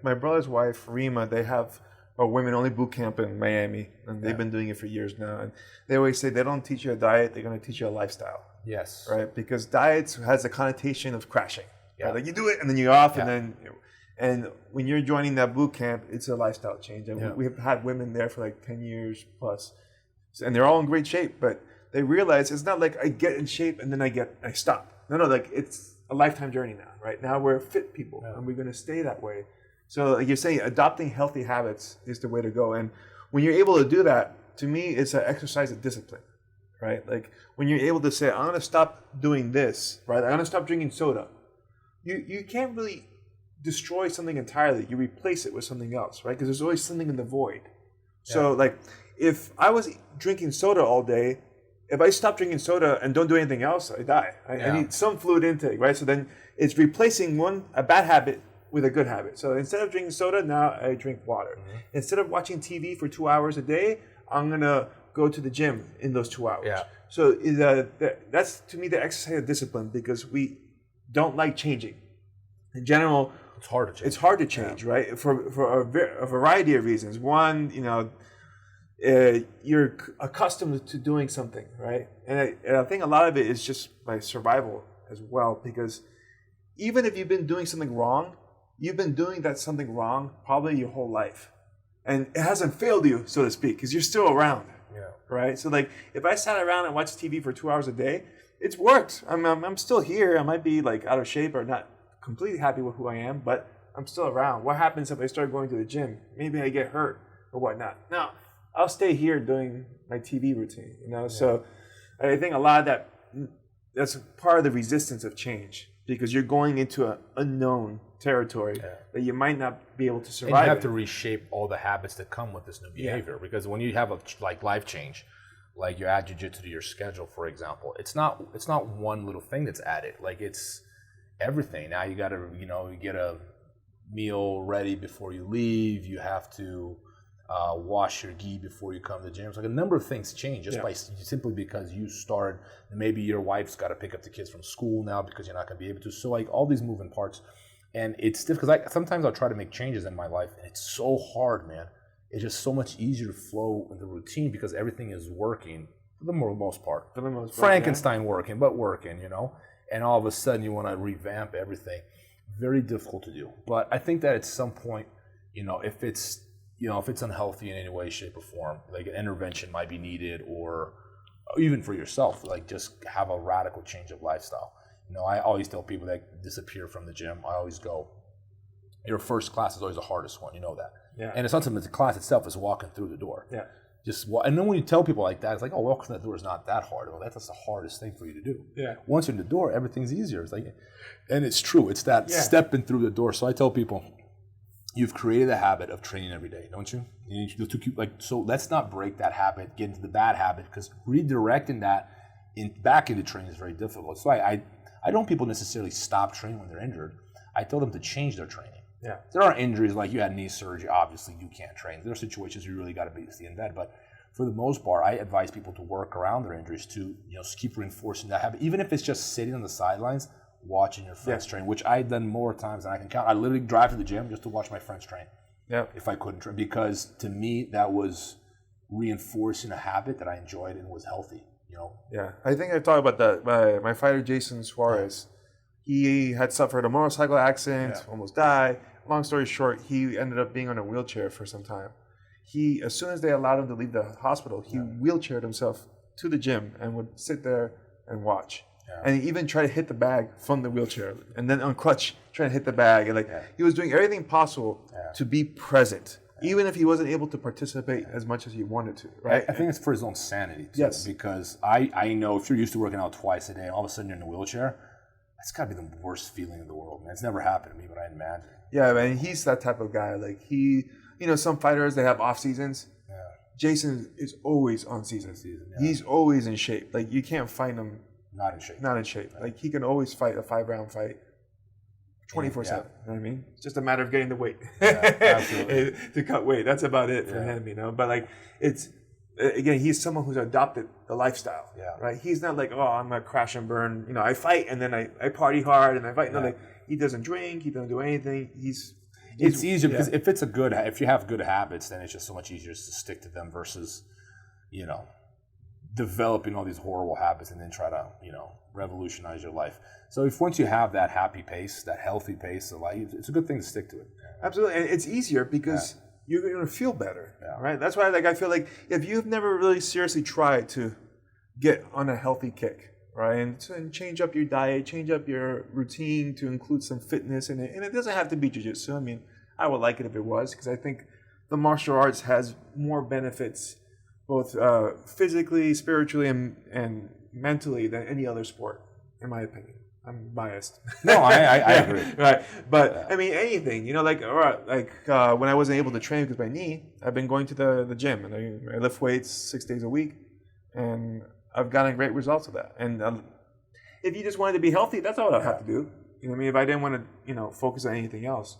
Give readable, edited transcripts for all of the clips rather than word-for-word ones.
my brother's wife, Rima, they have a women-only boot camp in Miami, and they've been doing it for years now. And they always say they don't teach you a diet; they're going to teach you a lifestyle. Yes. Right, because diets has a connotation of crashing. Yeah. Right? Like you do it and then you're off, and when you're joining that boot camp, it's a lifestyle change. And we have had women there for like 10 years plus, and they're all in great shape. But they realize it's not like I get in shape and then I stop. No, like it's a lifetime journey now. Right now we're fit people, and we're going to stay that way. So like you're saying, adopting healthy habits is the way to go. And when you're able to do that, to me, it's an exercise of discipline. Right? Like when you're able to say, I'm going to stop doing this, right? I'm going to stop drinking soda. You can't really destroy something entirely. You replace it with something else, right? Because there's always something in the void. Yeah. So like if I was drinking soda all day, if I stop drinking soda and don't do anything else, I die. I need some fluid intake, right? So then it's replacing a bad habit with a good habit. So instead of drinking soda, now I drink water. Mm-hmm. Instead of watching TV for 2 hours a day, I'm going to go to the gym in those 2 hours. Yeah. So that's, to me, the exercise of discipline, because we don't like changing. In general, it's hard to change. It's hard to change, right? For a variety of reasons. One, you're accustomed to doing something, right? And I think a lot of it is just by survival as well, because even if you've been doing something wrong, you've been doing that something wrong probably your whole life. And it hasn't failed you, so to speak, because you're still around. Right? So like if I sat around and watched TV for 2 hours a day, it's worked. I'm still here. I might be like out of shape or not completely happy with who I am, but I'm still around. What happens if I start going to the gym? Maybe I get hurt or whatnot. Now, I'll stay here doing my TV routine, So I think a lot of that's part of the resistance of change, because you're going into an unknown territory that you might not be able to survive. And you have to reshape all the habits that come with this new behavior, because when you have a life change, like you add jiu-jitsu to your schedule, for example, it's not one little thing that's added. Like it's everything. Now you got to you get a meal ready before you leave. You have to wash your gi before you come to the gym. It's like a number of things change just by simply because you started. Maybe your wife's got to pick up the kids from school now because you're not going to be able to. So like all these moving parts. And it's difficult because sometimes I'll try to make changes in my life, and it's so hard, man. It's just so much easier to flow in the routine because everything is working for the most part. For the most part, Frankenstein working, but working, And all of a sudden you want to revamp everything. Very difficult to do. But I think that at some point, if it's unhealthy in any way, shape, or form, like an intervention might be needed, or even for yourself, like just have a radical change of lifestyle. I always tell people that disappear from the gym, I always go, your first class is always the hardest one, that. Yeah. And it's not something, the class itself is walking through the door. Yeah. And then when you tell people like that, it's like, oh, walking through that door is not that hard. Well, that's the hardest thing for you to do. Yeah. Once you're in the door, everything's easier. It's like, and it's true. It's that stepping through the door. So I tell people, you've created a habit of training every day, don't you? So let's not break that habit, get into the bad habit, because redirecting that back into training is very difficult. So I don't people necessarily stop training when they're injured. I tell them to change their training. Yeah. There are injuries, like you had knee surgery, obviously you can't train. There are situations you really got to stay in bed. But for the most part, I advise people to work around their injuries to keep reinforcing that habit. Even if it's just sitting on the sidelines, watching your friends train, which I've done more times than I can count. I literally drive to the gym just to watch my friends train. Yeah. If I couldn't train, because to me that was reinforcing a habit that I enjoyed and was healthy. Yeah, I think I talked about that. My fighter Jason Suarez, he had suffered a motorcycle accident, almost died. Long story short, he ended up being on a wheelchair for some time. As soon as they allowed him to leave the hospital, he wheelchaired himself to the gym and would sit there and watch. Yeah. And he even tried to hit the bag from the wheelchair, and then on crutch trying to hit the bag, and he was doing everything possible to be present. Even if he wasn't able to participate as much as he wanted to, right? I think it's for his own sanity, too. Yes. Because I know if you're used to working out twice a day and all of a sudden you're in a wheelchair, that's got to be the worst feeling in the world, man. It's never happened to me, but I imagine. Yeah, man, he's that type of guy. Like some fighters, they have off seasons. Yeah. Jason is always on season. He's always in shape. Like, you can't find him not in shape. Like, he can always fight a 5-round fight. 24/7, you know what I mean? It's just a matter of getting the weight to cut weight. That's about it for him, But like, it's again, he's someone who's adopted the lifestyle, right? He's not like, oh, I'm gonna crash and burn. I fight and then I party hard and I fight. No, like, he doesn't drink, he doesn't do anything. it's easier because if you have good habits, then it's just so much easier to stick to them versus, developing all these horrible habits and then try to, revolutionize your life. So if once you have that happy pace, that healthy pace of life, it's a good thing to stick to it. Absolutely, and it's easier because you're going to feel better, right? That's why, I feel like if you've never really seriously tried to get on a healthy kick, right, and change up your diet, change up your routine to include some fitness in it, and it doesn't have to be jiu-jitsu. I mean, I would like it if it was, because I think the martial arts has more benefits, both physically, spiritually, and mentally than any other sport, in my opinion. I'm biased. No, I agree. Right, but I mean anything, when I wasn't able to train because of my knee, I've been going to the gym and I lift weights 6 days a week, and I've gotten great results of that. And if you just wanted to be healthy, that's all I'd have to do. You know what I mean? If I didn't want to, focus on anything else,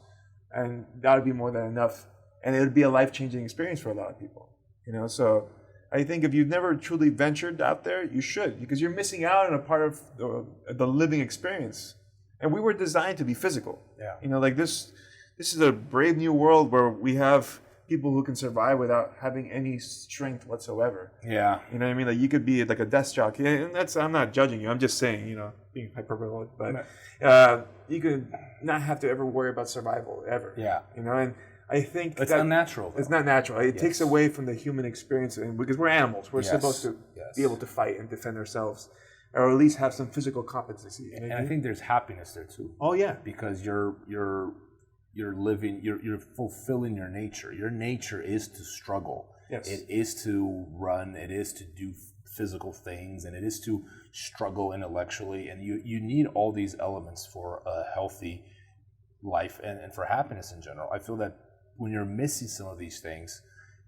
and that would be more than enough, and it would be a life-changing experience for a lot of people. So I think if you've never truly ventured out there, you should, because you're missing out on a part of the living experience. And we were designed to be physical. Yeah. This is a brave new world where we have people who can survive without having any strength whatsoever. Yeah. You know what I mean? Like you could be like a desk jockey, and I'm not judging you. I'm just saying, being hyperbolic, but you could not have to ever worry about survival ever. Yeah. And I think it's unnatural. It's not natural. It takes away from the human experience, because we're animals. We're supposed to be able to fight and defend ourselves, or at least have some physical competency. And I think there's happiness there too. Oh yeah, because you're living, you're fulfilling your nature. Your nature is to struggle. Yes. It is to run. It is to do physical things, and it is to struggle intellectually. And you need all these elements for a healthy life and for happiness in general. I feel that when you're missing some of these things,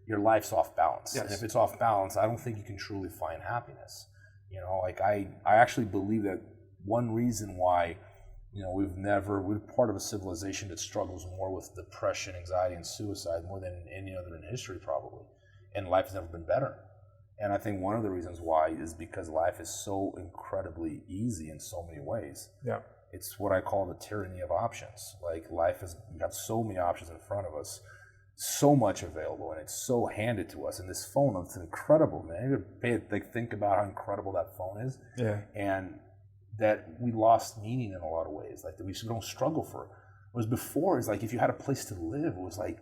your life's off balance. Yes. And if it's off balance, I don't think you can truly find happiness. I actually believe that one reason why, we're part of a civilization that struggles more with depression, anxiety, and suicide more than any other in history probably. And life has never been better. And I think one of the reasons why is because life is so incredibly easy in so many ways. Yeah. It's what I call the tyranny of options. Like life has got so many options in front of us, so much available, and it's so handed to us. And this phone, it's incredible, man. You think about how incredible that phone is. Yeah. And that we lost meaning in a lot of ways. Like that we don't struggle for it. Whereas before, it's like if you had a place to live, it was like,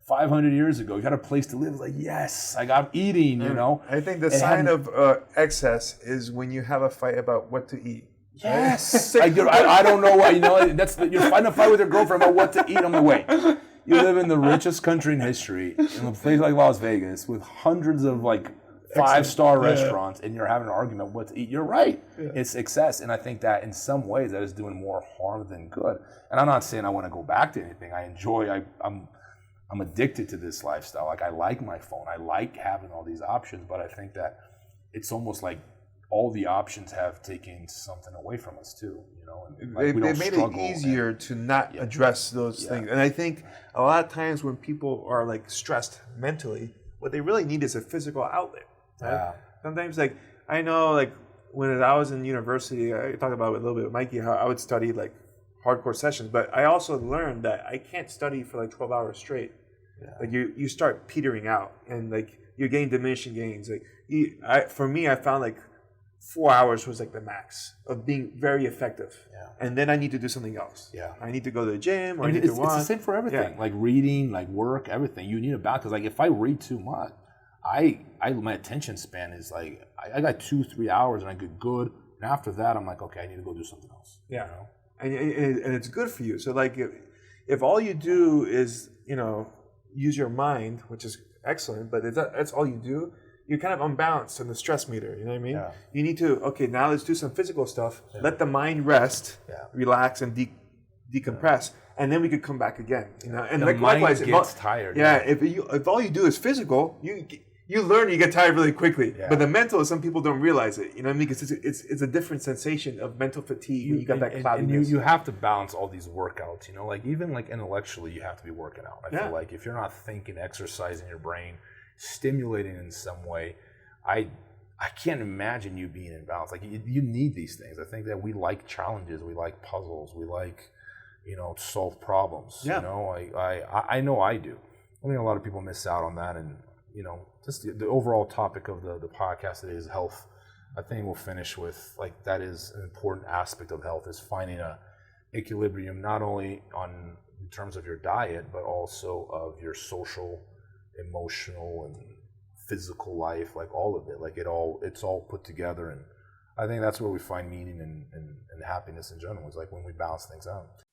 500 years ago, you had a place to live. It was like, yes, I'm eating, I think the sign of excess is when you have a fight about what to eat. Yes, I don't know why. You're fighting a fight with your girlfriend about what to eat on the way. You live in the richest country in history, in a place like Las Vegas, with hundreds of 5-star restaurants, and you're having an argument about what to eat. You're right. Yeah. It's excess, and I think that in some ways that is doing more harm than good. And I'm not saying I want to go back to anything. I'm addicted to this lifestyle. I like my phone. I like having all these options, but I think that it's almost like all the options have taken something away from us too, And they made it easier to not address those things. And I think a lot of times when people are stressed mentally, what they really need is a physical outlet. Right? Yeah. Sometimes I know when I was in university, I talked about it a little bit with Mikey, how I would study hardcore sessions, but I also learned that I can't study for 12 hours straight. Yeah. You start petering out, and you're getting diminishing gains. For me, I found 4 hours was the max of being very effective. Yeah. And then I need to do something else. Yeah. I need to go to the gym, or I need to run. It's the same for everything. Yeah. Reading, work, everything. You need a balance. Because if I read too much, my attention span is I got 2-3 hours and I get good. And after that, I'm okay, I need to go do something else. Yeah. And it's good for you. So if all you do is use your mind, which is excellent, but that's all you do, you're kind of unbalanced on the stress meter. You know what I mean? Yeah. You need to now let's do some physical stuff. Yeah. Let the mind rest, relax, and decompress, and then we could come back again. And the mind gets tired. Yeah. If all you do is physical, you learn you get tired really quickly. Yeah. But the mental, some people don't realize it. You know what I mean? Because it's a different sensation of mental fatigue. You got that cloudiness. And you have to balance all these workouts. Even intellectually, you have to be working out. I feel if you're not thinking, exercising your brain, stimulating in some way, I can't imagine you being in balance. You need these things. I think that we like challenges, we like puzzles, we like solve problems. Yeah. I know I do. I think a lot of people miss out on that, and just the overall topic of the podcast today is health. I think we'll finish with that is an important aspect of health, is finding a equilibrium, not only in terms of your diet, but also of your social, emotional, and physical life, all of it. It's all put together, and I think that's where we find meaning and happiness in general, is when we balance things out.